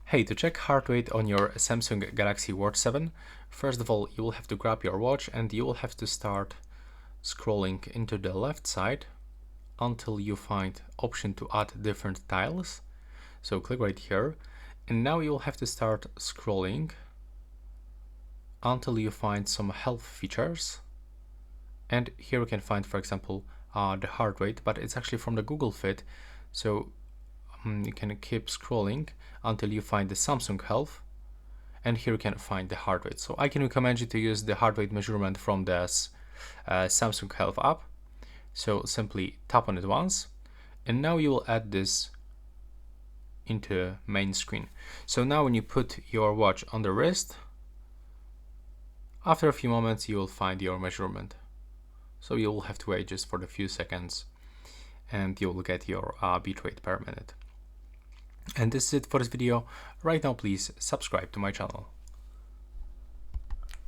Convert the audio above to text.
Hey, to check heart rate on your Samsung Galaxy Watch 7, first of all, you will have to grab your watch and you will have to start scrolling into the left side until you find option to add different tiles. So click right here, and now you will have to start scrolling until you find some health features. And here you can find, for example, the heart rate, but it's actually from the Google Fit. So you can keep scrolling until you find the Samsung Health, and here you can find the heart rate. So I can recommend you to use the heart rate measurement from the Samsung Health app. So simply tap on it once, and now you will add this into main screen. So now when you put your watch on the wrist, after a few moments you will find your measurement. So you will have to wait just for a few seconds and you will get your beat rate per minute. And this is it for this video. Right now, please subscribe to my channel.